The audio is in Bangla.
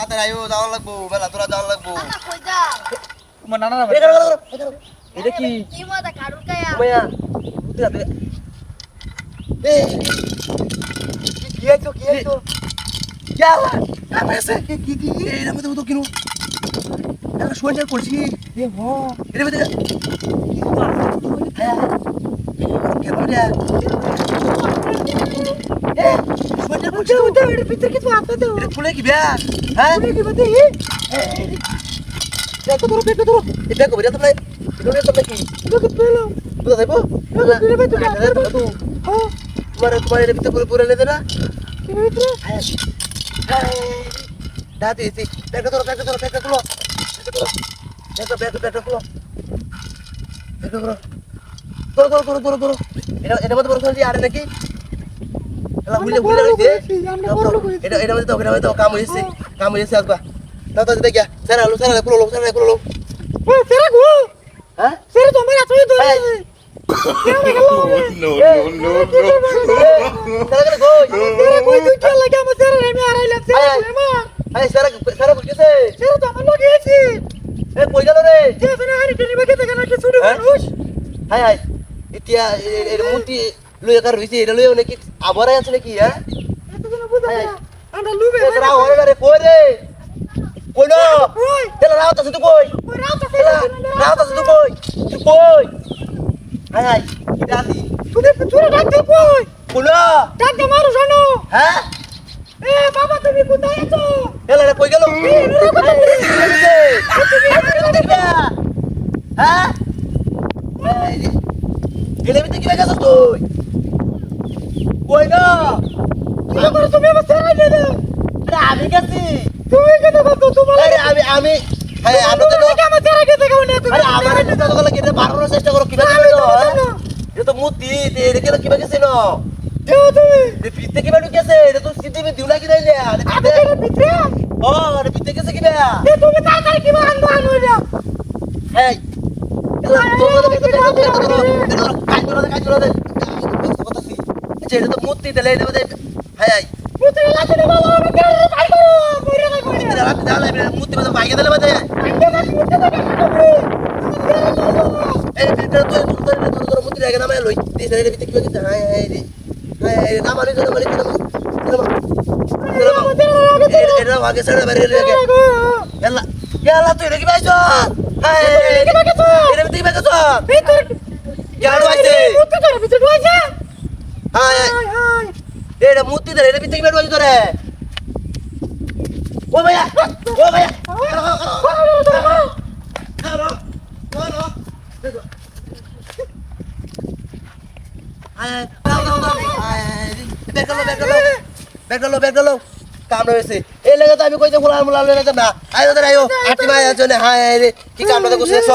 তাড়াতাড়ি আইও যাওয়া লাগবো মেলা তোরা যাওয়া লাগবো কই যাও তোমার নানা এটা কি কি মজা কারুর কায়া মায়া উঠে যাবে এই কি আইছো क्या हुआ काम ऐसे की ये ना तो किनु यार सोच করছি এ হ এর ভিতরে হ্যাঁ কে বলে এ সোচ করছি ওটা এর ভিতরে কিছু আপনি তো এটা খুলে কি ব্যাগ হ্যাঁ খুলে কি বলতে দেখো ধরো এই ব্যাগ কইরা তোমরা এগুলো তোমরা কি এগুলো পেলো বুঝা যাইবো পেলে তো হ্যাঁ তোমার এর ভিতরে পুরো লে দেনা এর ভিতরে হ্যাঁ দাদি সি ব্যাগ ধরো ব্যাগ খুলো ব্যাগ খুলো এটা মধ্যে বড় সঞ্জি আরে নাকি এলা বুঝলে হইছে এটা মধ্যে তো কাম হইছে আসবা দাও দাও দেখিয়া সারা খুলো ওই সারা গো হ্যাঁ সারা তো মেরা তুই ধরে No. সারা কই তুই চল লাগা আমার সারা আমি আড়াইলাম সারা বুঝছে সারা তো আমার লগে আছে এ কই গেল রে যে না হারি টেনে বাকি থেকে নাকি শুরু মানুষ হাই ইতিয়া এর মুতি লইয়া কার হইছে এটা লইয়া নাকি আবার আছে নাকি হ্যাঁ এত দিন বুঝা আমরা লুবে এরা ওরে রে কই রে কই না কই তেলা রাউতা তুই কই রাউতা তুই কই হাই ইদালি তুই ডাক দে কই কোলা ডাক দে মারু জানো হ্যাঁ এ বাবা তুমি কোথায় আছো এলা রে কই গেল হ্যাঁ গেলে বিতে কি বাজাছ তুই কই না কি করে তুমি আমার সারা নিলে আরে আমি গেছি তুমি কেন বলতো তোমার আরে আমি হ্যাঁ আমি তো আমার সারা গেছে কেন না তুমি আরে আমার তো তো লাগে এটা বাড়ানোর চেষ্টা করো কিভাবে এটা তো মুতি এটা কেন কিভাবে গেছে না দেও তুমি এই পিতে কিভাবে ঢুকেছে এটা তো সিটি মে দিউলা কি দাইলে আরে পিতে ও আরে পিতে গেছে কি না এ তুমি তাড়াতাড়ি কি বারান বারান হইলো এই এলা এটা তো মুতি দিলে এটা মধ্যে হাই মুতি লাগে না বাবা আমি কেন ভাই করো মরে না কই এটা রাত দালাই মুতি মধ্যে ভাই দিলে মধ্যে এই ভিতরে তো মুতি লাগে না মানে লই দিছে এর ভিতরে কি হইছে হাই রে হাই না মানে না মানে এটা আগে সারা বাইরে লাগে এলা তুই রেগে বাইছো হাই রেগে বাইছো এর ভিতরে বাইছো ভিতর কেন বাইছে মুতি তোর ভিতরে বাইছে হাই এটা মুতি ধরে এটা ভিতরে বাইছো তোরে ও ভাইয়া বেগলো কাম রয়েছে এই লাগে তো আমি কইতে ফুলার মুলাল না আইও আটি মাই আছে না হায় রে কি কামটা করছিস